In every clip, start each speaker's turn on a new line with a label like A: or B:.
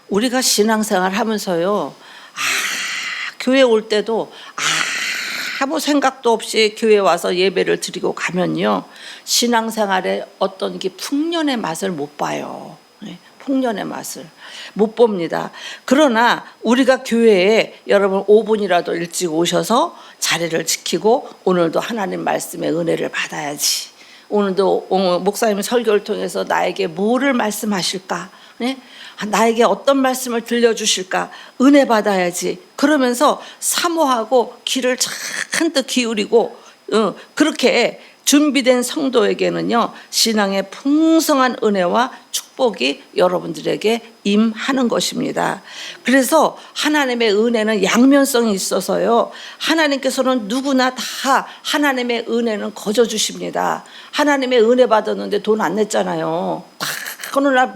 A: 우리가 신앙생활 하면서요, 교회 올 때도 아무 생각도 없이 교회 와서 예배를 드리고 가면요, 신앙생활에 어떤 게 풍년의 맛을 못 봐요. 풍년의 맛을 못 봅니다. 그러나 우리가 교회에 여러분 5분이라도 일찍 오셔서 자리를 지키고 오늘도 하나님 말씀의 은혜를 받아야지. 오늘도 목사님 설교를 통해서 나에게 뭐를 말씀하실까? 나에게 어떤 말씀을 들려주실까? 은혜 받아야지. 그러면서 사모하고 귀를 잔뜩 기울이고 그렇게 준비된 성도에게는요, 신앙의 풍성한 은혜와 축복이 여러분들에게 임하는 것입니다. 그래서 하나님의 은혜는 양면성이 있어서요, 하나님께서는 누구나 다 하나님의 은혜는 거저 주십니다. 하나님의 은혜 받았는데 돈 안 냈잖아요. 어느 날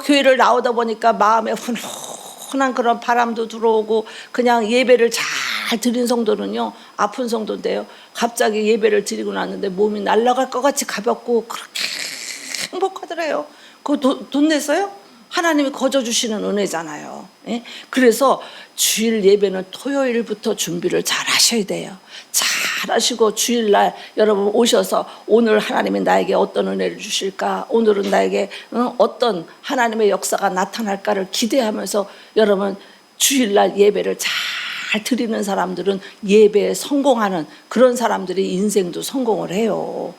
A: 교회를 나오다 보니까 마음에 훈훈한 그런 바람도 들어오고 그냥 예배를 잘 드린 성도는요, 아픈 성도인데요, 갑자기 예배를 드리고 났는데 몸이 날아갈 것 같이 가볍고 그렇게 행복하더래요. 그거 돈 냈어요? 하나님이 거저 주시는 은혜잖아요. 그래서 주일 예배는 토요일부터 준비를 잘 하셔야 돼요. 잘 하시고 주일날 여러분 오셔서 오늘 하나님이 나에게 어떤 은혜를 주실까, 오늘은 나에게 어떤 하나님의 역사가 나타날까를 기대하면서 여러분 주일날 예배를 잘 드리는 사람들은 예배에 성공하는 그런 사람들이 인생도 성공을 해요.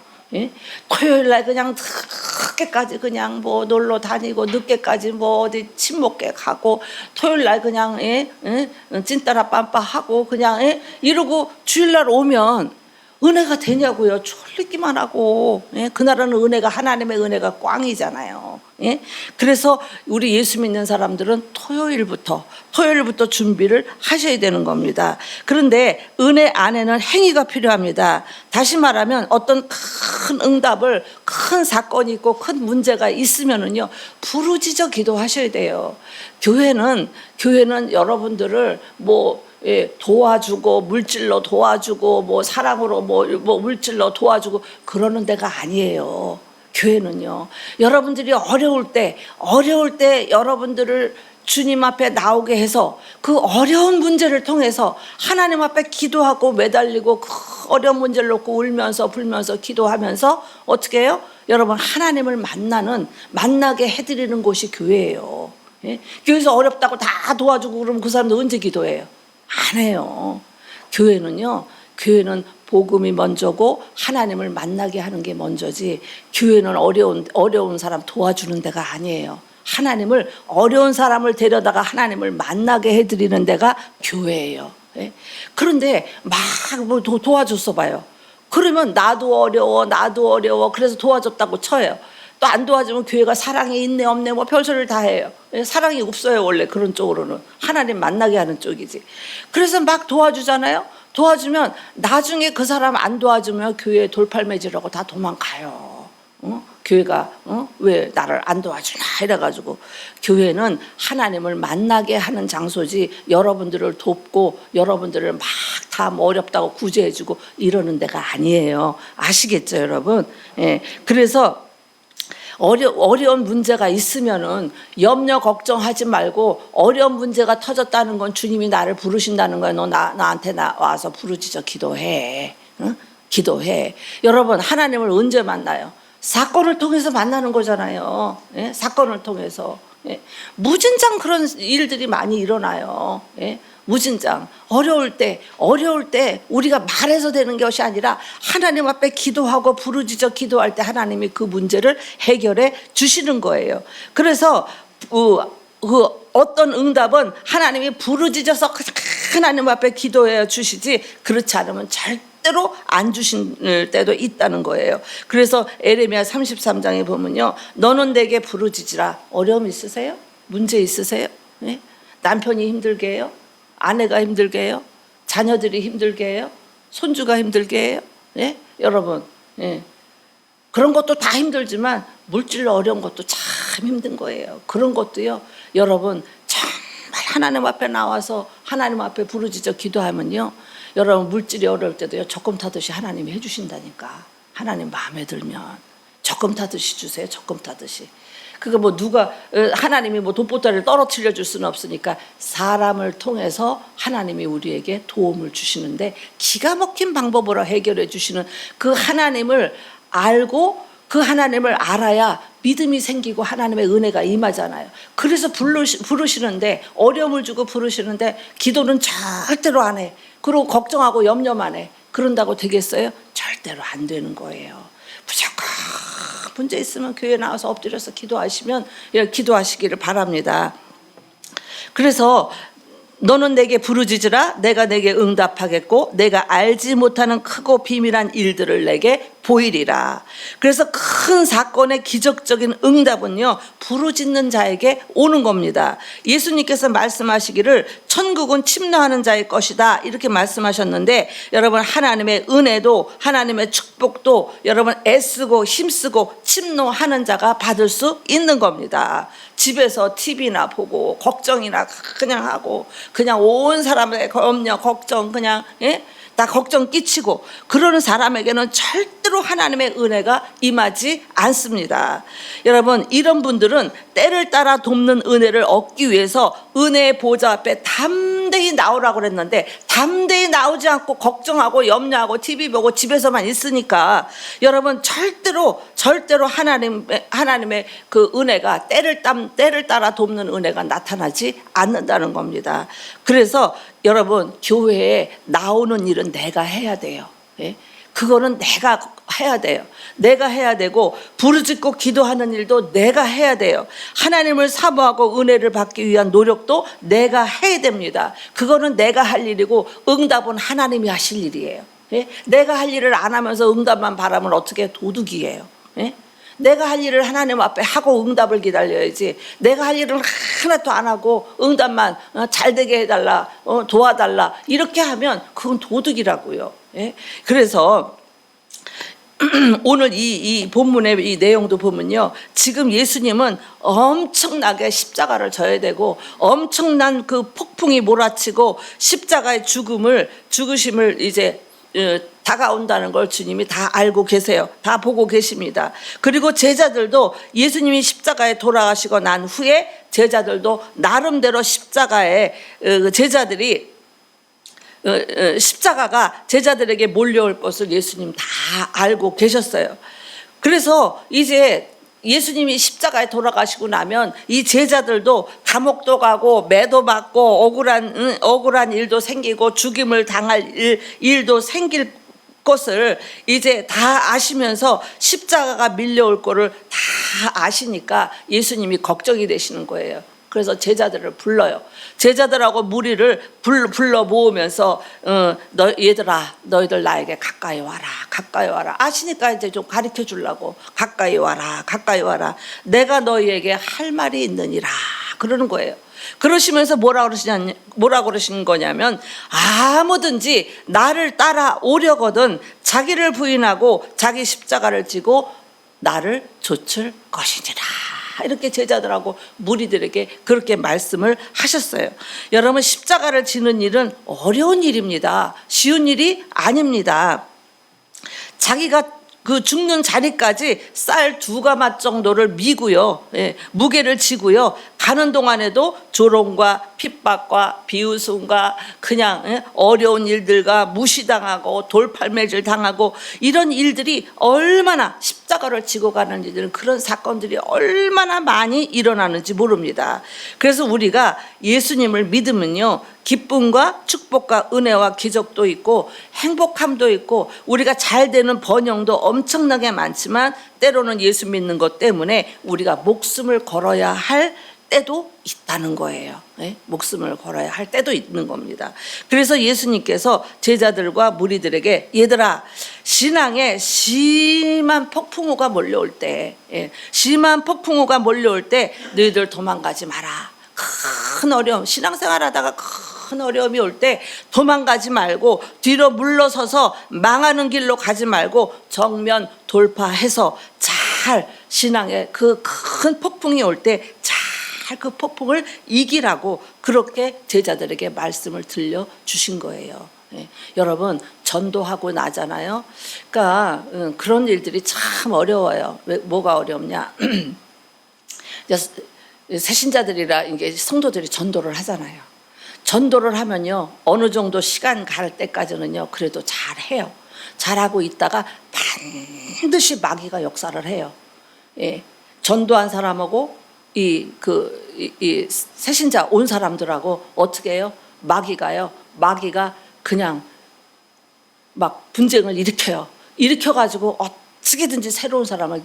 A: 토요일날 그냥 늦게까지 그냥 놀러 다니고 늦게까지 어디 친목계 가고 토요일날 그냥 찐따라 빰빠 하고 그냥 이러고 주일날 오면 은혜가 되냐고요. 졸리기만 하고. 그날은 은혜가 하나님의 은혜가 꽝이잖아요. 그래서 우리 예수 믿는 사람들은 토요일부터 준비를 하셔야 되는 겁니다. 그런데 은혜 안에는 행위가 필요합니다. 다시 말하면 어떤 큰 응답을, 큰 사건이 있고 큰 문제가 있으면은요, 부르짖어 기도하셔야 돼요. 교회는 여러분들을 도와주고 물질로 도와주고 사랑으로 물질로 도와주고 그러는 데가 아니에요. 교회는요, 여러분들이 어려울 때 여러분들을 주님 앞에 나오게 해서 그 어려운 문제를 통해서 하나님 앞에 기도하고 매달리고 그 어려운 문제를 놓고 울면서 불면서 기도하면서 어떻게 해요? 여러분 하나님을 만나게 해드리는 곳이 교회예요. 교회에서 어렵다고 다 도와주고 그러면 그 사람도 언제 기도해요? 안 해요. 교회는 복음이 먼저고 하나님을 만나게 하는 게 먼저지, 교회는 어려운 사람 도와주는 데가 아니에요. 하나님을, 어려운 사람을 데려다가 하나님을 만나게 해드리는 데가 교회예요. 그런데 막 도와줬어 봐요. 그러면 나도 어려워 그래서 도와줬다고 쳐요. 또 안 도와주면 교회가 사랑이 있네 없네 별소리를 다 해요. 사랑이 없어요. 원래 그런 쪽으로는 하나님 만나게 하는 쪽이지. 그래서 막 도와주잖아요. 도와주면 나중에 그 사람 안 도와주면 교회 돌팔매질하고 다 도망가요. 교회가 왜 나를 안 도와주나 이래가지고. 교회는 하나님을 만나게 하는 장소지, 여러분들을 돕고 여러분들을 막 다 어렵다고 구제해주고 이러는 데가 아니에요. 아시겠죠 여러분? 그래서 어려운 문제가 있으면은 염려 걱정하지 말고, 어려운 문제가 터졌다는 건 주님이 나를 부르신다는 거야. 너 나한테 와서 부르짖어 기도해. 기도해. 여러분 하나님을 언제 만나요? 사건을 통해서 만나는 거잖아요. 사건을 통해서. 무진장 그런 일들이 많이 일어나요. 무진장. 어려울 때 우리가 말해서 되는 것이 아니라 하나님 앞에 기도하고 부르짖어 기도할 때 하나님이 그 문제를 해결해 주시는 거예요. 그래서 어떤 응답은 하나님이 부르짖어서 하나님 앞에 기도해 주시지, 그렇지 않으면 절대로 안 주신 때도 있다는 거예요. 그래서 에레미야 33장에 보면요, 너는 내게 부르짖으라. 어려움 있으세요? 문제 있으세요? 남편이 힘들게 해요? 아내가 힘들게 해요? 자녀들이 힘들게 해요? 손주가 힘들게 해요? 여러분, 그런 것도 다 힘들지만 물질로 어려운 것도 참 힘든 거예요. 그런 것도요, 여러분 정말 하나님 앞에 나와서 하나님 앞에 부르짖어 기도하면요, 여러분 물질이 어려울 때도요, 조금 타듯이 하나님이 해주신다니까. 하나님 마음에 들면 적금 타듯이 주세요. 적금 타듯이. 그거 뭐 누가 하나님이 뭐 돈보따리를 떨어뜨려 줄 수는 없으니까 사람을 통해서 하나님이 우리에게 도움을 주시는데 기가 막힌 방법으로 해결해 주시는 그 하나님을 알고 그 하나님을 알아야 믿음이 생기고 하나님의 은혜가 임하잖아요. 그래서 부르시는데 어려움을 주고 부르시는데 기도는 절대로 안 해. 그리고 걱정하고 염려만 해. 그런다고 되겠어요? 절대로 안 되는 거예요. 무조건 문제 있으면 교회 나와서 엎드려서 기도하시기를 바랍니다. 그래서 너는 내게 부르짖으라 내가 내게 응답하겠고 내가 알지 못하는 크고 비밀한 일들을 내게 보이리라. 그래서 큰 사건의 기적적인 응답은요 부르짖는 자에게 오는 겁니다. 예수님께서 말씀하시기를 천국은 침노하는 자의 것이다 이렇게 말씀하셨는데 여러분 하나님의 은혜도 하나님의 축복도 여러분 애쓰고 힘쓰고 침노하는 자가 받을 수 있는 겁니다. 집에서 TV나 보고 걱정이나 그냥 하고 그냥 온 사람의 염려 걱정 그냥 다 걱정 끼치고 그러는 사람에게는 절대로 하나님의 은혜가 임하지 않습니다. 여러분 이런 분들은 때를 따라 돕는 은혜를 얻기 위해서 은혜의 보좌 앞에 담대히 나오라고 그랬는데 담대히 나오지 않고 걱정하고 염려하고 TV 보고 집에서만 있으니까 여러분 절대로 하나님의 그 은혜가 때를 따라 돕는 은혜가 나타나지 않는다는 겁니다. 그래서 여러분 교회에 나오는 일은 내가 해야 돼요. 그거는 내가 해야 돼요. 내가 해야 되고 부르짖고 기도하는 일도 내가 해야 돼요. 하나님을 사모하고 은혜를 받기 위한 노력도 내가 해야 됩니다. 그거는 내가 할 일이고 응답은 하나님이 하실 일이에요. 내가 할 일을 안 하면서 응답만 바라면 어떻게 도둑이에요. 내가 할 일을 하나님 앞에 하고 응답을 기다려야지 내가 할 일을 하나도 안 하고 응답만 잘 되게 해달라 도와달라 이렇게 하면 그건 도둑이라고요. 그래서 오늘 이 본문의 이 내용도 보면요 지금 예수님은 엄청나게 십자가를 져야 되고 엄청난 그 폭풍이 몰아치고 십자가의 죽으심을 이제 다가온다는 걸 주님이 다 알고 계세요. 다 보고 계십니다. 그리고 제자들도 예수님이 십자가에 돌아가시고 난 후에 제자들도 나름대로 십자가가 제자들에게 몰려올 것을 예수님 다 알고 계셨어요. 그래서 이제 예수님이 십자가에 돌아가시고 나면 이 제자들도 감옥도 가고 매도 받고 억울한 일도 생기고 죽임을 당할 일도 생길 것을 이제 다 아시면서 십자가가 밀려올 거를 다 아시니까 예수님이 걱정이 되시는 거예요. 그래서 제자들을 불러요. 제자들하고 무리를 불러 모으면서 얘들아 너희들 나에게 가까이 와라. 아시니까 이제 좀 가르쳐 주려고 가까이 와라. 내가 너희에게 할 말이 있느니라 그러는 거예요. 그러시면서 뭐라 그러시는 거냐면 아무든지 나를 따라오려거든 자기를 부인하고 자기 십자가를 지고 나를 좇을 것이니라. 이렇게 제자들하고 무리들에게 그렇게 말씀을 하셨어요. 여러분 십자가를 지는 일은 어려운 일입니다. 쉬운 일이 아닙니다. 자기가 그 죽는 자리까지 쌀 2가마 정도를 미고요. 무게를 지고요. 가는 동안에도 조롱과 핍박과 비웃음과 그냥 어려운 일들과 무시당하고 돌팔매질 당하고 이런 일들이 얼마나 십자가를 지고 가는 일들은 그런 사건들이 얼마나 많이 일어나는지 모릅니다. 그래서 우리가 예수님을 믿으면요. 기쁨과 축복과 은혜와 기적도 있고 행복함도 있고 우리가 잘 되는 번영도 엄청나게 많지만 때로는 예수 믿는 것 때문에 우리가 목숨을 걸어야 할 때도 있다는 거예요. 목숨을 걸어야 할 때도 있는 겁니다. 그래서 예수님께서 제자들과 무리들에게 얘들아 신앙에 심한 폭풍우가 몰려올 때 너희들 도망가지 마라. 큰 어려움 신앙생활 하다가 큰 어려움이 올 때 도망가지 말고 뒤로 물러서서 망하는 길로 가지 말고 정면 돌파해서 잘 신앙의 그 큰 폭풍이 올 때 잘 그 폭풍을 이기라고 그렇게 제자들에게 말씀을 들려주신 거예요. 예. 여러분 전도하고 나잖아요. 그러니까 그런 일들이 참 어려워요. 왜 뭐가 어렵냐? 새신자들이라 이게 성도들이 전도를 하잖아요. 전도를 하면요 어느 정도 시간 갈 때까지는요 그래도 잘해요. 잘하고 있다가 반드시 마귀가 역사를 해요. 예. 전도한 사람하고 이 새신자 온 사람들하고 어떻게 해요? 마귀가 그냥 막 분쟁을 일으켜요. 일으켜가지고 어떻게든지 새로운 사람을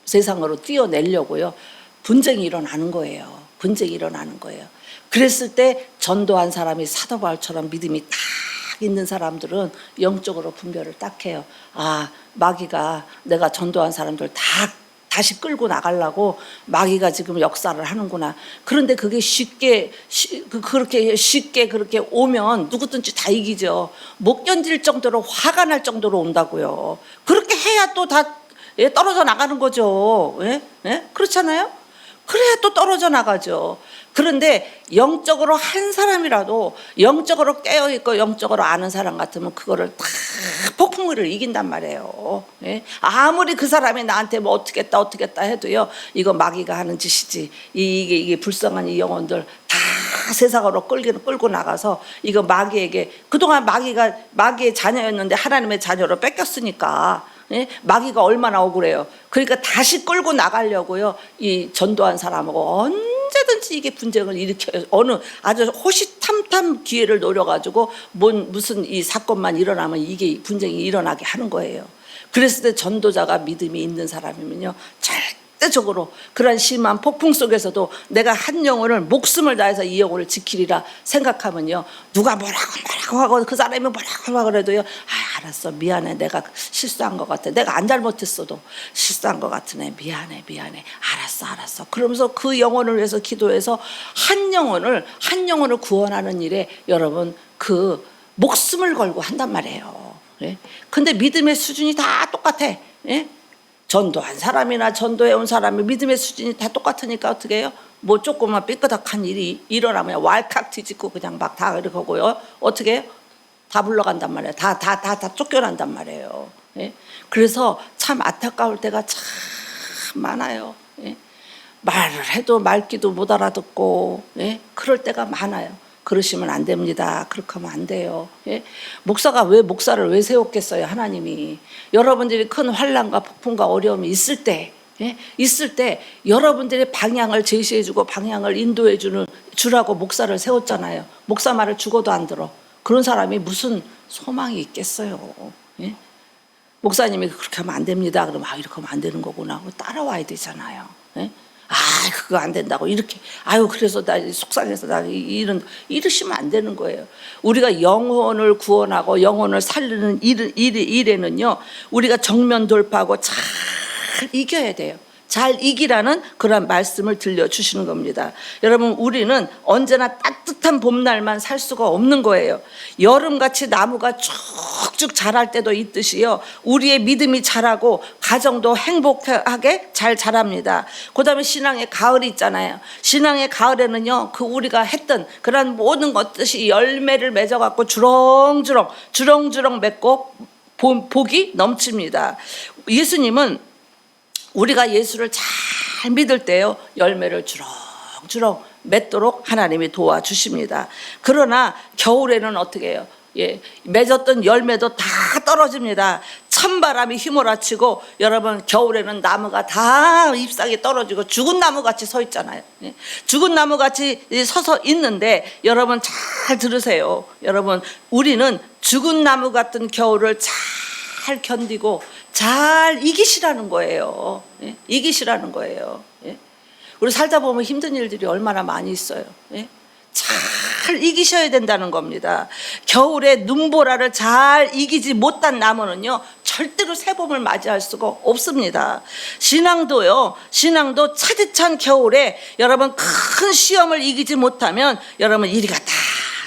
A: 세상으로 띄워내려고요. 분쟁이 일어나는 거예요. 분쟁이 일어나는 거예요. 그랬을 때 전도한 사람이 사도 바울처럼 믿음이 딱 있는 사람들은 영적으로 분별을 딱 해요. 아, 마귀가 내가 전도한 사람들 다시 끌고 나가려고 마귀가 지금 역사를 하는구나. 그런데 그게 그렇게 쉽게 오면 누구든지 다 이기죠. 못 견딜 정도로 화가 날 정도로 온다고요. 그렇게 해야 또 다 떨어져 나가는 거죠. 예? 예? 그렇잖아요? 그래야 또 떨어져 나가죠. 그런데 영적으로 한 사람이라도 영적으로 깨어있고 영적으로 아는 사람 같으면 그거를 다 폭풍우를 이긴단 말이에요. 예? 아무리 그 사람이 나한테 뭐 어떻게 했다 해도요 이거 마귀가 하는 짓이지. 이게 불쌍한 이 영혼들 다 세상으로 끌고 나가서 이거 마귀에게 그동안 마귀의 자녀였는데 하나님의 자녀로 뺏겼으니까 예? 마귀가 얼마나 억울해요. 그러니까 다시 끌고 나가려고요 이 전도한 사람하고 언제든지 이게 분쟁을 일으켜요. 어느 아주 호시탐탐 기회를 노려가지고 무슨 이 사건만 일어나면 이게 분쟁이 일어나게 하는 거예요. 그랬을 때 전도자가 믿음이 있는 사람이면요 절대적으로 그런 심한 폭풍 속에서도 내가 한 영혼을 목숨을 다해서 이 영혼을 지키리라 생각하면요 누가 뭐라고 하고 그 사람이 뭐라고 하고 그래도요 알았어 미안해 내가 실수한 것 같아 내가 안 잘못했어도 실수한 것 같으네 미안해 알았어 그러면서 그 영혼을 위해서 기도해서 한 영혼을 구원하는 일에 여러분 그 목숨을 걸고 한단 말이에요. 예? 근데 믿음의 수준이 다 똑같아. 예? 전도한 사람이나 전도해온 사람이 믿음의 수준이 다 똑같으니까 어떻게 해요? 뭐 조그만 삐끄덕한 일이 일어나면 왈칵 뒤집고 그냥 막 다 이렇게 하고요. 어떻게 해요? 다 물러간단 말이에요. 다 쫓겨난단 말이에요. 예? 그래서 참 안타까울 때가 참 많아요. 예? 말을 해도 말귀도 못 알아듣고 예? 그럴 때가 많아요. 그러시면 안 됩니다. 그렇게 하면 안 돼요. 예? 목사를 왜 세웠겠어요? 하나님이. 여러분들이 큰 환난과 폭풍과 어려움이 있을 때 여러분들의 방향을 제시해주고 방향을 주라고 목사를 세웠잖아요. 목사 말을 죽어도 안 들어. 그런 사람이 무슨 소망이 있겠어요. 예? 목사님이 그렇게 하면 안 됩니다. 그러면 이렇게 하면 안 되는 거구나. 따라와야 되잖아요. 예? 그거 안 된다고 이렇게 그래서 나 속상해서 나 이러시면 안 되는 거예요. 우리가 영혼을 구원하고 영혼을 살리는 일에는요 우리가 정면 돌파하고 잘 이겨야 돼요. 잘 이기라는 그런 말씀을 들려주시는 겁니다. 여러분 우리는 언제나 따뜻한 봄날만 살 수가 없는 거예요. 여름같이 나무가 쭉쭉 자랄 때도 있듯이요 우리의 믿음이 자라고 가정도 행복하게 잘 자랍니다. 그 다음에 신앙의 가을이 있잖아요. 신앙의 가을에는요 우리가 했던 그런 모든 것들이 열매를 맺어갖고 주렁주렁 맺고 복이 넘칩니다. 예수님은 우리가 예수를 잘 믿을 때요 열매를 주렁주렁 맺도록 하나님이 도와주십니다. 그러나 겨울에는 어떻게 해요? 예, 맺었던 열매도 다 떨어집니다. 찬바람이 휘몰아치고 여러분 겨울에는 나무가 다 잎사귀 떨어지고 죽은 나무같이 서 있잖아요. 예, 죽은 나무같이 서서 있는데 여러분 잘 들으세요. 여러분 우리는 죽은 나무 같은 겨울을 잘 견디고 잘 이기시라는 거예요. 예? 이기시라는 거예요. 예? 우리 살다 보면 힘든 일들이 얼마나 많이 있어요. 예? 잘 이기셔야 된다는 겁니다. 겨울에 눈보라를 잘 이기지 못한 나무는요 절대로 새봄을 맞이할 수가 없습니다. 신앙도 차디찬 겨울에 여러분 큰 시험을 이기지 못하면 여러분 이리 갔다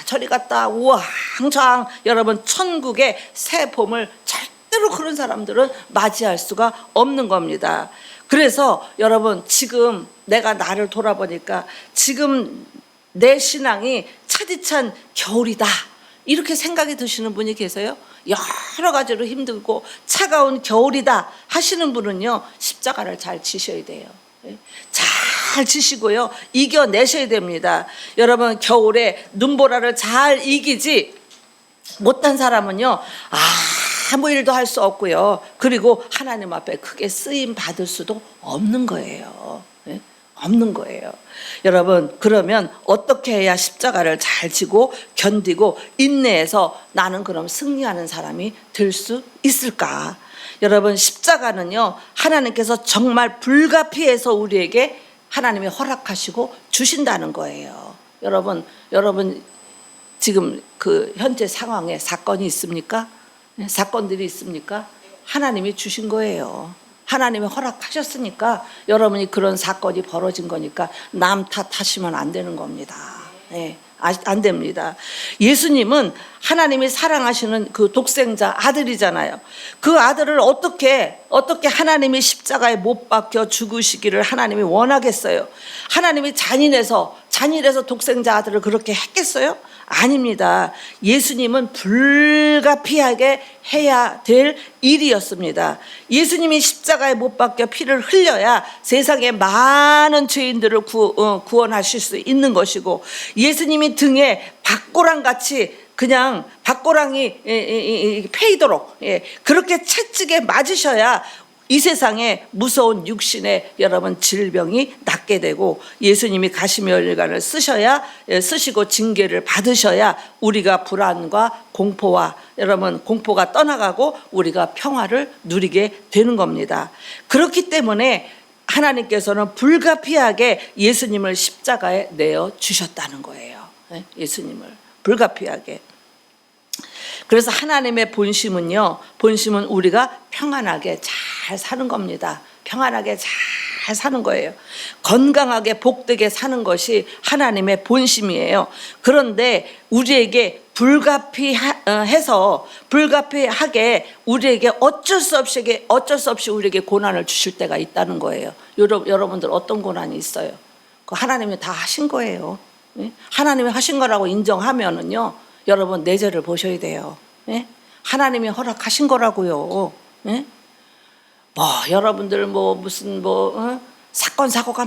A: 저리 갔다 우왕좌왕 여러분 천국의 새봄을 절대로 그런 사람들은 맞이할 수가 없는 겁니다. 그래서 여러분 지금 내가 나를 돌아보니까 지금 내 신앙이 차디찬 겨울이다. 이렇게 생각이 드시는 분이 계세요? 여러 가지로 힘들고 차가운 겨울이다 하시는 분은요, 십자가를 잘 지셔야 돼요. 잘 지시고요, 이겨내셔야 됩니다. 여러분, 겨울에 눈보라를 잘 이기지 못한 사람은요, 아무 일도 할 수 없고요, 그리고 하나님 앞에 크게 쓰임 받을 수도 없는 거예요. 없는 거예요. 여러분, 그러면 어떻게 해야 십자가를 잘 지고 견디고 인내해서 나는 그럼 승리하는 사람이 될 수 있을까? 여러분, 십자가는요, 하나님께서 정말 불가피해서 우리에게 하나님이 허락하시고 주신다는 거예요. 여러분 지금 그 현재 상황에 사건이 있습니까? 사건들이 있습니까? 하나님이 주신 거예요. 하나님이 허락하셨으니까 여러분이 그런 사건이 벌어진 거니까 남 탓하시면 안 되는 겁니다. 안 됩니다. 예수님은 하나님이 사랑하시는 그 독생자 아들이잖아요. 그 아들을 어떻게 하나님이 십자가에 못 박혀 죽으시기를 하나님이 원하겠어요? 하나님이 잔인해서 독생자 아들을 그렇게 했겠어요? 아닙니다. 예수님은 불가피하게 해야 될 일이었습니다. 예수님이 십자가에 못 박혀 피를 흘려야 세상의 많은 죄인들을 구원하실 수 있는 것이고, 예수님이 등에 박고랑같이 그냥 박고랑이 패이도록 그렇게 채찍에 맞으셔야 이 세상에 무서운 육신의 여러분 질병이 낫게 되고, 예수님이 가시면을관을 쓰시고 징계를 받으셔야 우리가 불안과 공포와 공포가 떠나가고 우리가 평화를 누리게 되는 겁니다. 그렇기 때문에 하나님께서는 불가피하게 예수님을 십자가에 내어 주셨다는 거예요. 예수님을 불가피하게. 그래서 하나님의 본심은 우리가 평안하게 잘 사는 겁니다. 평안하게 잘 사는 거예요. 건강하게 복되게 사는 것이 하나님의 본심이에요. 그런데 우리에게 불가피하게 우리에게 어쩔 수 없이 우리에게 고난을 주실 때가 있다는 거예요. 여러분들 어떤 고난이 있어요? 그 하나님이 다 하신 거예요. 하나님이 하신 거라고 인정하면은요, 여러분 내 죄를 보셔야 돼요. 하나님이 허락하신 거라고요. 여러분들 무슨 사건 사고가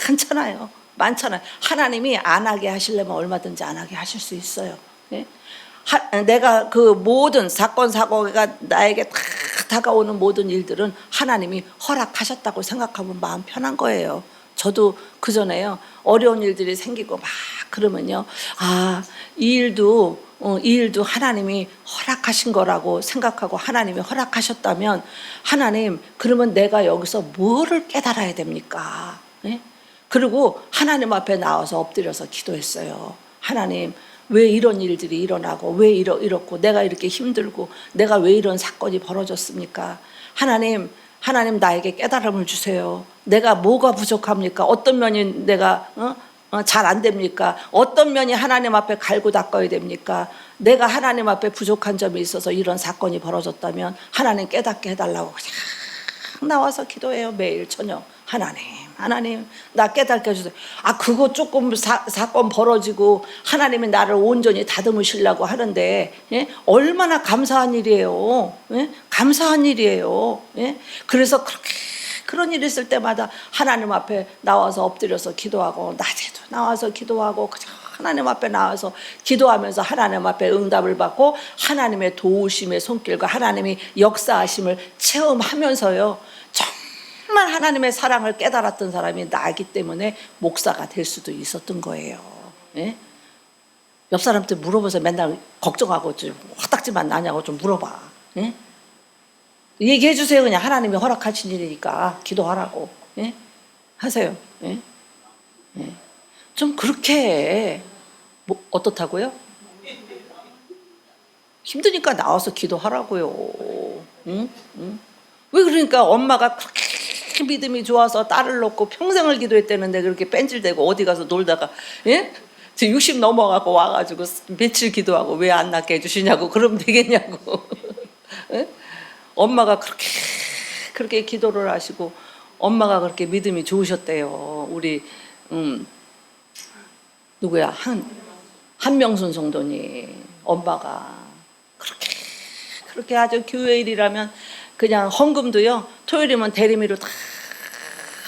A: 많잖아요. 하나님이 안 하게 하시려면 얼마든지 안 하게 하실 수 있어요. 내가 그 모든 사건 사고가 나에게 다 다가오는 모든 일들은 하나님이 허락하셨다고 생각하면 마음 편한 거예요. 저도 그전에요, 어려운 일들이 생기고 막 그러면요, 이 일도 하나님이 허락하신 거라고 생각하고, 하나님이 허락하셨다면 하나님, 그러면 내가 여기서 뭐를 깨달아야 됩니까? 그리고 하나님 앞에 나와서 엎드려서 기도했어요. 하나님, 왜 이런 일들이 일어나고 왜 이렇고 내가 이렇게 힘들고 내가 왜 이런 사건이 벌어졌습니까? 하나님 나에게 깨달음을 주세요. 내가 뭐가 부족합니까? 어떤 면이 내가 잘 안 됩니까? 어떤 면이 하나님 앞에 갈고 닦아야 됩니까? 내가 하나님 앞에 부족한 점이 있어서 이런 사건이 벌어졌다면 하나님 깨닫게 해달라고 그냥 나와서 기도해요. 매일 저녁. 하나님 나 깨닫게 해주세요. 그거 조금 사건 벌어지고 하나님이 나를 온전히 다듬으시려고 하는데 얼마나 감사한 일이에요. 감사한 일이에요. 그래서 그런 일이 있을 때마다 하나님 앞에 나와서 엎드려서 기도하고, 낮에도 나와서 기도하고, 그냥 하나님 앞에 나와서 기도하면서 하나님 앞에 응답을 받고 하나님의 도우심의 손길과 하나님이 역사하심을 체험하면서요, 정말 하나님의 사랑을 깨달았던 사람이 나이기 때문에 목사가 될 수도 있었던 거예요. 옆 사람한테 물어보세요. 맨날 걱정하고 화딱지만 나냐고 좀 물어봐. 얘기해 주세요. 그냥 하나님이 허락하신 일이니까 기도하라고. 하세요. 좀 그렇게 어떻다고요? 힘드니까 나와서 기도하라고요. 왜 그러니까 엄마가 그렇게 믿음이 좋아서 딸을 놓고 평생을 기도했다는데 그렇게 뺀질대고 어디 가서 놀다가 60 넘어가고 와가지고 며칠 기도하고 왜 안 낳게 해주시냐고 그러면 되겠냐고. 엄마가 그렇게 기도를 하시고 엄마가 그렇게 믿음이 좋으셨대요. 우리 누구야 한명순 성도님. 엄마가 그렇게 아주 교회일이라면 그냥 헌금도요, 토요일이면 대리미로 다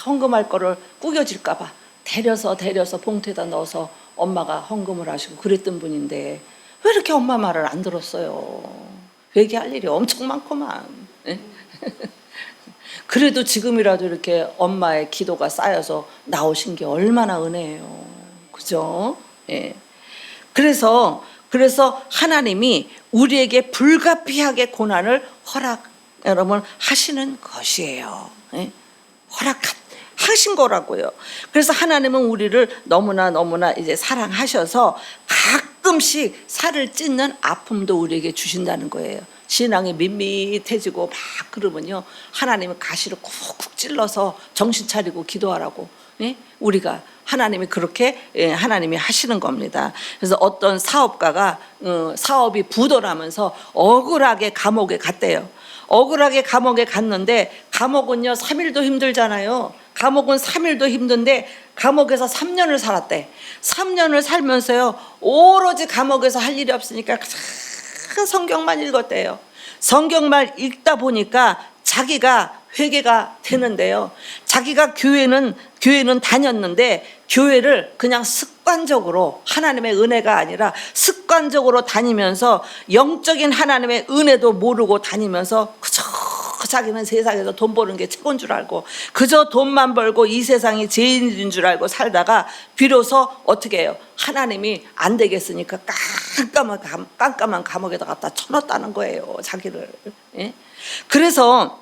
A: 헌금할 거를 구겨질까 봐 데려서 봉투에다 넣어서 엄마가 헌금을 하시고 그랬던 분인데 왜 이렇게 엄마 말을 안 들었어요? 회개할 일이 엄청 많구만. 예? 그래도 지금이라도 이렇게 엄마의 기도가 쌓여서 나오신 게 얼마나 은혜예요. 그죠? 예. 그래서 하나님이 우리에게 불가피하게 고난을 여러분 하시는 것이에요. 예? 허락하신 거라고요. 그래서 하나님은 우리를 너무나 이제 사랑하셔서 가끔씩 살을 찢는 아픔도 우리에게 주신다는 거예요. 신앙이 밋밋해지고 막 그러면요, 하나님은 가시를 쿡쿡 찔러서 정신 차리고 기도하라고. 예? 우리가 하나님이 그렇게 하나님이 하시는 겁니다. 그래서 어떤 사업가가 사업이 부도나면서 억울하게 감옥에 갔대요. 억울하게 감옥에 갔는데, 감옥은요 3일도 힘들잖아요. 감옥은 3일도 힘든데 감옥에서 3년을 살았대. 3년을 살면서요 오로지 감옥에서 할 일이 없으니까 큰 성경만 읽었대요. 성경만 읽다 보니까 자기가 회개가 되는데요, 자기가 교회는 다녔는데 교회를 그냥 습관적으로, 하나님의 은혜가 아니라 습관적으로 다니면서 영적인 하나님의 은혜도 모르고 다니면서 그저 자기는 세상에서 돈 버는 게 최고인 줄 알고 그저 돈만 벌고 이 세상이 제일인 줄 알고 살다가 비로소 어떻게 해요? 하나님이 안 되겠으니까 깜깜한 감옥에다 갖다 쳐넣었다는 거예요, 자기를. 예? 그래서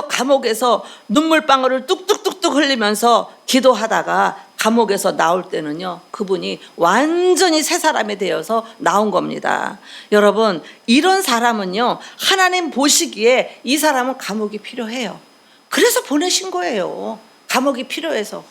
A: 감옥에서 눈물방울을 뚝뚝뚝뚝 흘리면서 기도하다가 감옥에서 나올 때는요, 그분이 완전히 새 사람이 되어서 나온 겁니다. 여러분, 이런 사람은요, 하나님 보시기에 이 사람은 감옥이 필요해요. 그래서 보내신 거예요. 감옥이 필요해서.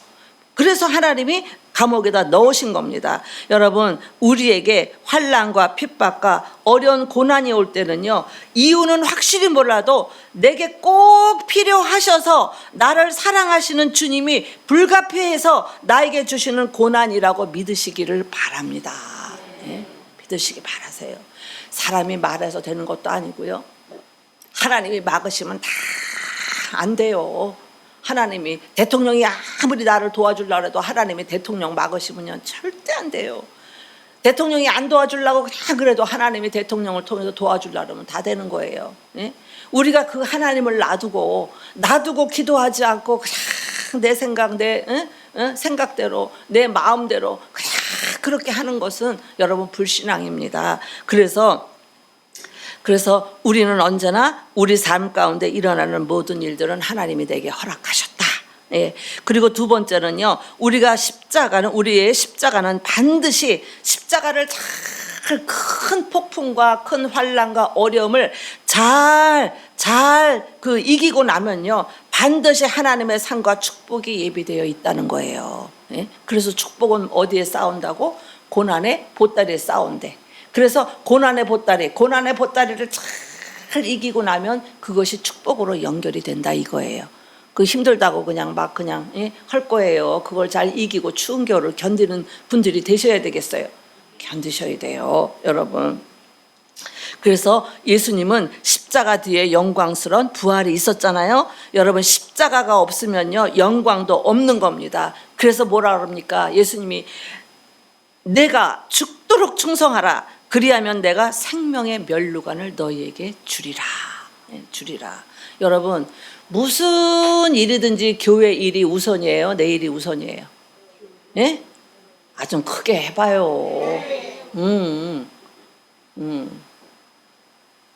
A: 그래서 하나님이 감옥에다 넣으신 겁니다. 여러분, 우리에게 환난과 핍박과 어려운 고난이 올 때는요, 이유는 확실히 몰라도 내게 꼭 필요하셔서 나를 사랑하시는 주님이 불가피해서 나에게 주시는 고난이라고 믿으시기를 바랍니다. 네? 믿으시기 바라세요. 사람이 말해서 되는 것도 아니고요, 하나님이 막으시면 다 안 돼요. 하나님이, 대통령이 아무리 나를 도와주려고 해도 하나님이 대통령 막으시면 절대 안 돼요. 대통령이 안 도와주려고 그냥 그래도 하나님이 대통령을 통해서 도와주려고 하면 다 되는 거예요. 예? 우리가 그 하나님을 놔두고 기도하지 않고 그냥 내 생각, 생각대로, 내 마음대로 그냥 그렇게 하는 것은 여러분 불신앙입니다. 그래서 우리는 언제나 우리 삶 가운데 일어나는 모든 일들은 하나님이 내게 허락하셨다. 예. 그리고 두 번째는요, 우리의 십자가는 반드시 십자가를 잘 큰 폭풍과 큰 환난과 어려움을 잘 이기고 나면요, 반드시 하나님의 상과 축복이 예비되어 있다는 거예요. 예. 그래서 축복은 어디에 싸운다고? 고난의 보따리에 싸운대. 그래서 고난의 보따리를 잘 이기고 나면 그것이 축복으로 연결이 된다 이거예요. 그 힘들다고 그냥 할 거예요. 그걸 잘 이기고 추운 겨울을 견디는 분들이 되셔야 되겠어요. 견디셔야 돼요, 여러분. 그래서 예수님은 십자가 뒤에 영광스러운 부활이 있었잖아요. 여러분, 십자가가 없으면요 영광도 없는 겁니다. 그래서 뭐라 그럽니까? 예수님이 내가 죽도록 충성하라. 그리하면 내가 생명의 멸류관을 너희에게 주리라. 여러분, 무슨 일이든지 교회 일이 우선이에요? 내 일이 우선이에요? 예? 좀 크게 해봐요.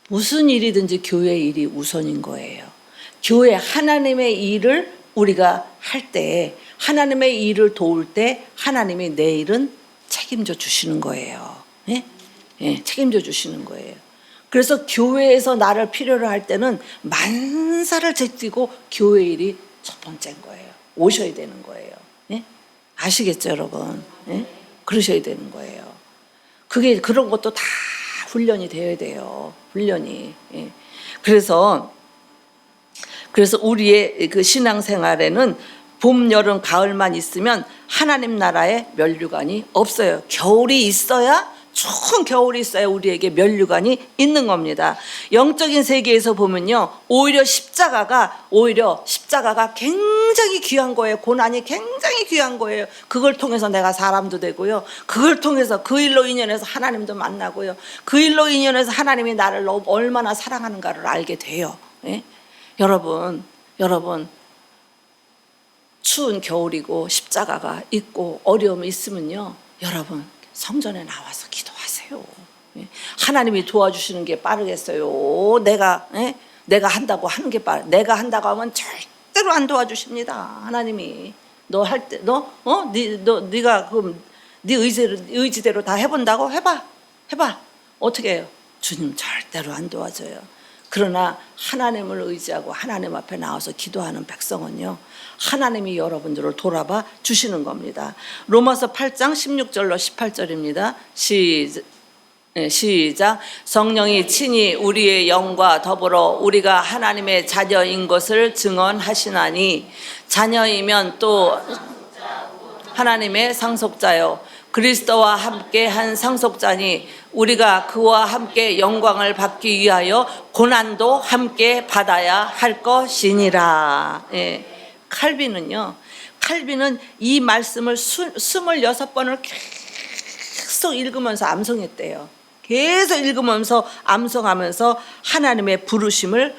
A: 무슨 일이든지 교회 일이 우선인 거예요. 교회 하나님의 일을 우리가 할 때, 하나님의 일을 도울 때 하나님이 내 일은 책임져 주시는 거예요. 예? 예, 책임져 주시는 거예요. 그래서 교회에서 나를 필요로 할 때는 만사를 제치고 교회 일이 첫 번째인 거예요. 오셔야 되는 거예요. 예? 아시겠죠, 여러분? 예? 그러셔야 되는 거예요. 그런 것도 다 훈련이 되어야 돼요. 훈련이. 예. 그래서 우리의 그 신앙생활에는 봄, 여름, 가을만 있으면 하나님 나라의 면류관이 없어요. 겨울이 있어야 추운 겨울이 있어야 우리에게 면류관이 있는 겁니다. 영적인 세계에서 보면요, 오히려 십자가가 굉장히 귀한 거예요. 고난이 굉장히 귀한 거예요. 그걸 통해서 내가 사람도 되고요, 그걸 통해서 그 일로 인연해서 하나님도 만나고요, 그 일로 인연해서 하나님이 나를 얼마나 사랑하는가를 알게 돼요. 예? 여러분 추운 겨울이고 십자가가 있고 어려움이 있으면요, 여러분 성전에 나와서 기도하세요. 하나님이 도와주시는 게 빠르겠어요? 내가 한다고 하는 게 내가 한다고 하면 절대로 안 도와주십니다. 하나님이 네가 그럼 네 의지대로 다 해본다고 해봐. 어떻게 해요? 주님 절대로 안 도와줘요. 그러나 하나님을 의지하고 하나님 앞에 나와서 기도하는 백성은요, 하나님이 여러분들을 돌아봐 주시는 겁니다. 로마서 8장 16절로 18절입니다. 시작. 성령이 친히 우리의 영과 더불어 우리가 하나님의 자녀인 것을 증언하시나니, 자녀이면 또 하나님의 상속자요 그리스도와 함께 한 상속자니, 우리가 그와 함께 영광을 받기 위하여 고난도 함께 받아야 할 것이니라. 칼빈은 이 말씀을 26번을 계속 읽으면서 암송했대요. 계속 읽으면서 암송하면서 하나님의 부르심을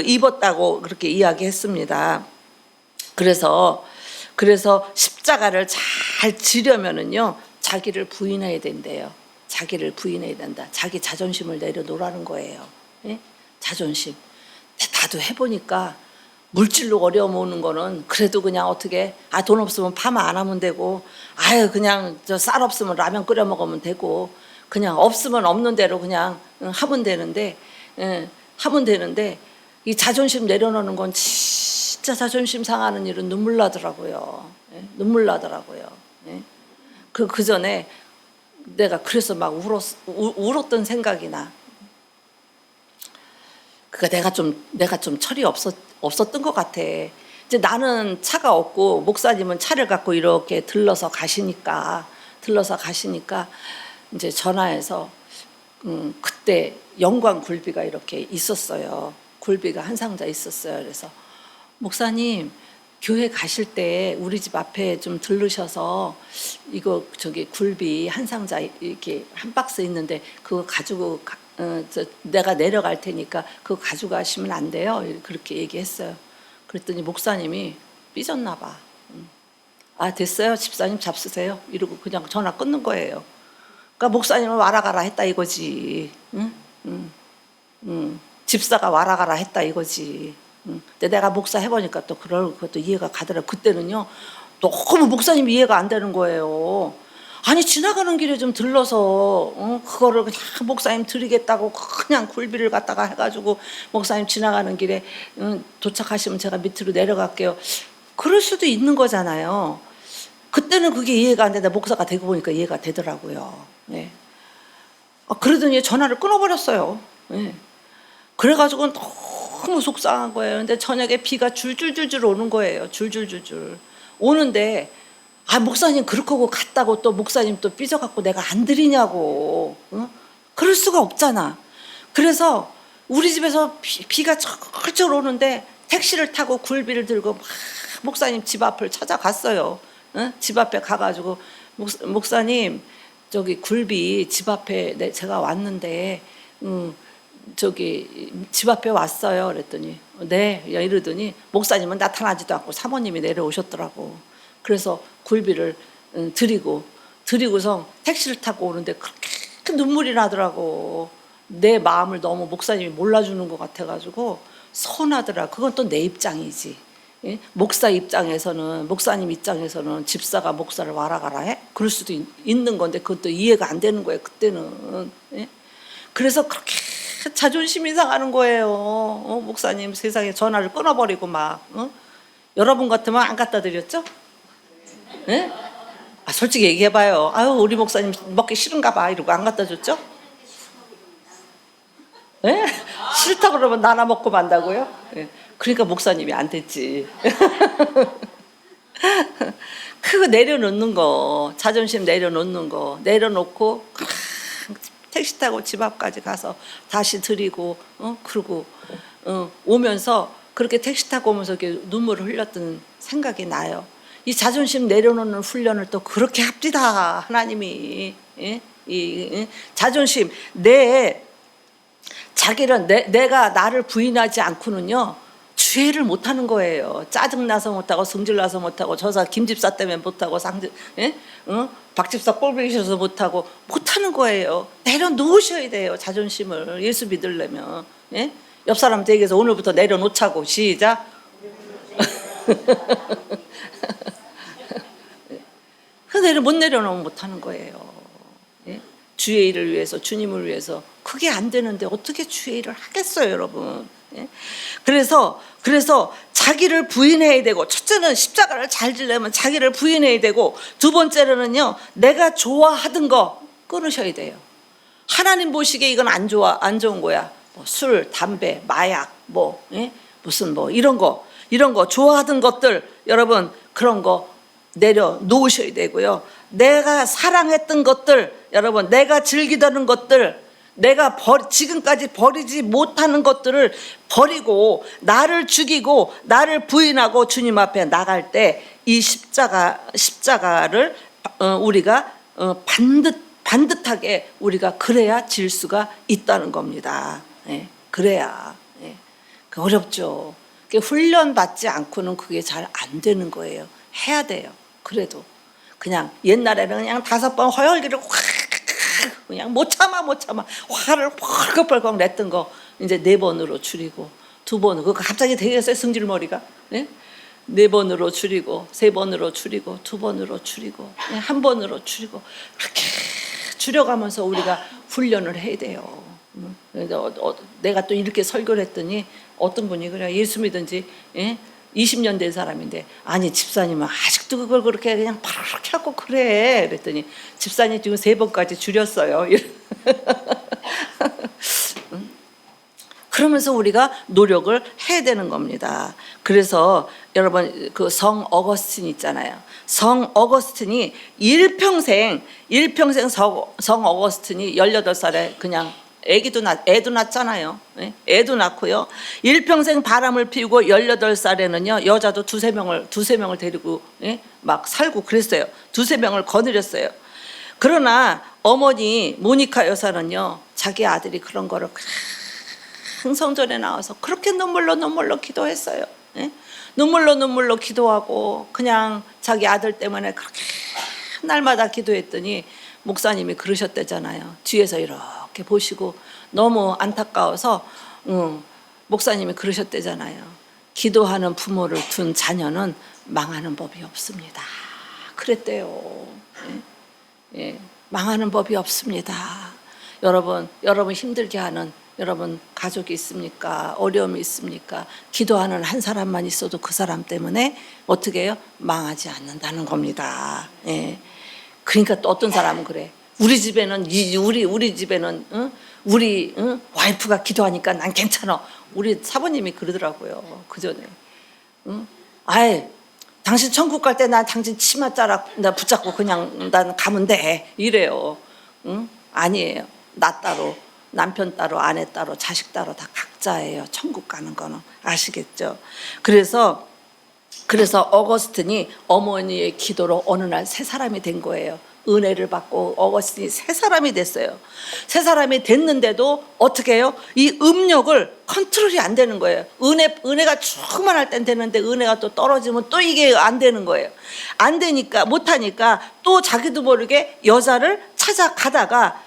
A: 입었다고 그렇게 이야기했습니다. 그래서 십자가를 잘 지려면은요, 자기를 부인해야 된대요. 자기를 부인해야 된다. 자기 자존심을 내려놓으라는 거예요. 예? 자존심. 나도 해보니까 물질로 어려움 오는 거는 그래도 그냥 어떻게, 돈 없으면 파마 안 하면 되고, 그냥 쌀 없으면 라면 끓여 먹으면 되고, 그냥 없으면 없는 대로 그냥 하면 되는데, 이 자존심 내려놓는 건 진짜 자존심 상하는 일은 눈물 나더라고요. 눈물 나더라고요. 그 전에 내가 그래서 막 울었던 생각이 나. 내가 좀 철이 없었던 것 같아. 이제 나는 차가 없고 목사님은 차를 갖고 이렇게 들러서 가시니까 이제 전화해서 그때 영광 굴비가 이렇게 있었어요. 굴비가 한 상자 있었어요. 그래서 목사님, 교회 가실 때 우리 집 앞에 좀 들르셔서 이거 굴비 한 상자 이렇게 한 박스 있는데 그거 가지고 내가 내려갈 테니까 그거 가져가시면 안 돼요? 그렇게 얘기했어요. 그랬더니 목사님이 삐졌나 봐. 됐어요, 집사님 잡수세요, 이러고 그냥 전화 끊는 거예요. 그러니까 목사님은 와라 가라 했다 이거지. 집사가 와라 가라 했다 이거지. 근데 내가 목사 해보니까 또 그것도 이해가 가더라고요. 그때는요, 너무 목사님이 이해가 안 되는 거예요. 아니, 지나가는 길에 좀 들러서 그거를 그냥 목사님 드리겠다고 그냥 굴비를 갖다가 해가지고 목사님 지나가는 길에 도착하시면 제가 밑으로 내려갈게요, 그럴 수도 있는 거잖아요. 그때는 그게 이해가 안 되는데 목사가 되고 보니까 이해가 되더라고요. 그러더니 전화를 끊어버렸어요. 그래가지고 너무 속상한 거예요. 근데 저녁에 비가 줄줄줄줄 오는 거예요. 줄줄줄줄 오는데, 목사님 그렇게 하고 갔다고 또 목사님 또 삐져갖고 내가 안 드리냐고. 그럴 수가 없잖아. 그래서 우리 집에서 비가 철철 오는데 택시를 타고 굴비를 들고 막 목사님 집 앞을 찾아갔어요. 집 앞에 가가지고 목사님, 굴비 집 앞에 제가 왔는데 집 앞에 왔어요. 그랬더니 네, 이러더니 목사님은 나타나지도 않고 사모님이 내려오셨더라고. 그래서 굴비를 드리고서 택시를 타고 오는데 그렇게 눈물이 나더라고. 내 마음을 너무 목사님이 몰라주는 것 같아가지고 서운하더라. 그건 또 내 입장이지. 목사님 입장에서는 집사가 목사를 와라 가라 해? 그럴 수도 있는 건데 그것도 이해가 안 되는 거예요, 그때는. 그래서 그렇게 자존심이 상하는 거예요. 목사님 세상에 전화를 끊어버리고 막. 여러분 같으면 안 갖다 드렸죠? 솔직히 얘기해봐요. 우리 목사님 먹기 싫은가 봐 이러고 안 갖다 줬죠? 싫다 그러면 나나 먹고 만다고요? 그러니까 목사님이 안 됐지. 그거 내려놓는 거, 자존심 내려놓는 거, 내려놓고 택시 타고 집 앞까지 가서 다시 드리고, 그러고 오면서 그렇게 택시 타고 오면서 이렇게 눈물을 흘렸던 생각이 나요. 이 자존심 내려놓는 훈련을 또 그렇게 합디다 하나님이. 예? 자존심, 자기를 내가 나를 부인하지 않고는요 주의를 못하는 거예요. 짜증나서 못하고 성질나서 못하고 저사 김집사 때문에 못하고 박집사 꼴보기 서 못하는 거예요. 내려놓으셔야 돼요. 자존심을 예수 믿으려면. 예? 옆 사람한테 얘기해서 오늘부터 내려놓자고. 시작. 못 내려놓으면 못하는 거예요. 예? 주의 일을 위해서, 주님을 위해서. 그게 안 되는데 어떻게 주의 일을 하겠어요, 여러분. 예? 그래서 자기를 부인해야 되고, 첫째는 십자가를 잘 지려면 자기를 부인해야 되고, 두 번째로는요 내가 좋아하던 거 끊으셔야 돼요. 하나님 보시기에 이건 안 좋은 거야. 뭐 술, 담배, 마약, 무슨 이런 거 좋아하던 것들, 여러분 그런 거 내려놓으셔야 되고요. 내가 사랑했던 것들, 여러분 내가 즐기던 것들, 내가 지금까지 버리지 못하는 것들을 버리고 나를 죽이고 나를 부인하고 주님 앞에 나갈 때 이 십자가를 우리가 반듯하게 우리가 그래야 질 수가 있다는 겁니다. 예, 그래야. 예. 어렵죠. 훈련 받지 않고는 그게 잘 안 되는 거예요. 해야 돼요. 그래도 그냥 옛날에는 그냥 5번 허열기를 그냥 못 참아 화를 펄컥펄컥 냈던 거 이제 4번으로 줄이고 2번으로, 그거 갑자기 되겠어요 성질머리가. 네? 4번으로 줄이고 3번으로 줄이고 2번으로 줄이고 1번으로 줄이고, 그렇게 줄여가면서 우리가 훈련을 해야 돼요. 내가 또 이렇게 설교를 했더니 어떤 분이 그래, 예수 믿은지 20년 된 사람인데, 아니 집사님은 아직도 그걸 그렇게 그냥 바르게 하고 그래. 그랬더니 집사님 지금 3번까지 줄였어요. 그러면서 우리가 노력을 해야 되는 겁니다. 그래서 여러분 그 성 어거스틴 있잖아요. 성 어거스틴이 일평생 성 어거스틴이 18살에 그냥 애도 낳잖아요. 애도 낳고요. 일평생 바람을 피우고 18살에는요 여자도 두세 명을 데리고 막 살고 그랬어요. 두세 명을 거느렸어요. 그러나 어머니 모니카 여사는요 자기 아들이 그런 거를 성전에 나와서 그렇게 눈물로 기도했어요. 눈물로 기도하고 그냥 자기 아들 때문에 그렇게 날마다 기도했더니 목사님이 그러셨대잖아요. 뒤에서 이렇게 보시고 너무 안타까워서 목사님이 그러셨대잖아요. 기도하는 부모를 둔 자녀는 망하는 법이 없습니다. 그랬대요. 예, 망하는 법이 없습니다. 여러분 힘들게 하는 여러분 가족이 있습니까? 어려움이 있습니까? 기도하는 한 사람만 있어도 그 사람 때문에 어떻게 해요? 망하지 않는다는 겁니다. 예. 그러니까 또 어떤 사람은 그래. 우리 집에는 우리 와이프가 기도하니까 난 괜찮아. 우리 사모님이 그러더라고요. 그 전에. 아예 당신 천국 갈 때 난 당신 치맛자락 나 붙잡고 그냥 난 가면 돼. 이래요. 아니에요. 나 따로, 남편 따로, 아내 따로, 자식 따로 다 각자예요. 천국 가는 거는. 아시겠죠? 그래서 어거스틴이 어머니의 기도로 어느 날 새 사람이 된 거예요. 은혜를 받고 어거스틴이 새 사람이 됐어요. 새 사람이 됐는데도 어떻게 해요? 이 음욕을 컨트롤이 안 되는 거예요. 은혜가 충만할 땐 되는데 은혜가 또 떨어지면 또 이게 안 되는 거예요. 안 되니까, 못하니까 또 자기도 모르게 여자를 찾아가다가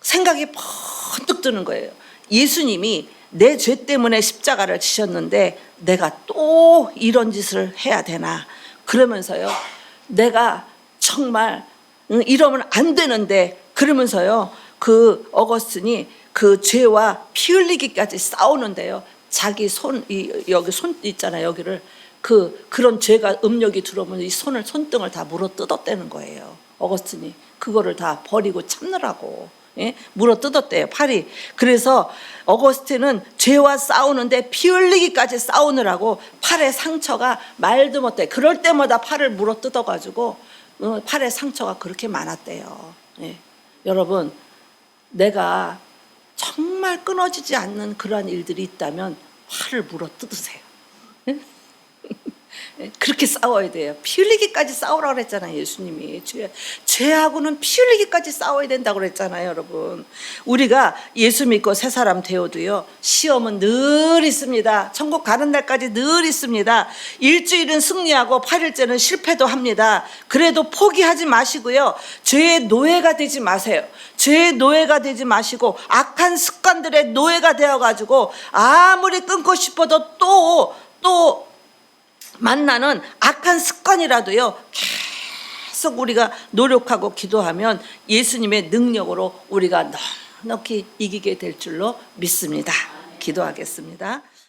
A: 생각이 번뜩 드는 거예요. 예수님이 내 죄 때문에 십자가를 지셨는데 내가 또 이런 짓을 해야 되나. 그러면서요 내가 정말 이러면 안 되는데, 그러면서요 그 어거스틴이 그 죄와 피 흘리기까지 싸우는데요 자기 여기 손 있잖아요. 여기를 그런 죄가 음력이 들어오면 이 손등을 다 물어 뜯었다는 거예요. 어거스틴이 그거를 다 버리고 참느라고. 예? 물어 뜯었대요, 팔이. 그래서 어거스틴은 죄와 싸우는데 피 흘리기까지 싸우느라고 팔에 상처가 말도 못해. 그럴 때마다 팔을 물어 뜯어가지고 팔에 상처가 그렇게 많았대요. 예. 여러분, 내가 정말 끊어지지 않는 그러한 일들이 있다면 팔을 물어 뜯으세요. 그렇게 싸워야 돼요. 피 흘리기까지 싸우라고 그랬잖아요, 예수님이. 죄하고는 피 흘리기까지 싸워야 된다고 그랬잖아요, 여러분. 우리가 예수 믿고 새 사람 되어도요, 시험은 늘 있습니다. 천국 가는 날까지 늘 있습니다. 일주일은 승리하고 8일째는 실패도 합니다. 그래도 포기하지 마시고요, 죄의 노예가 되지 마세요. 죄의 노예가 되지 마시고 악한 습관들의 노예가 되어가지고 아무리 끊고 싶어도 또 만나는 악한 습관이라도요, 계속 우리가 노력하고 기도하면 예수님의 능력으로 우리가 넉넉히 이기게 될 줄로 믿습니다. 기도하겠습니다.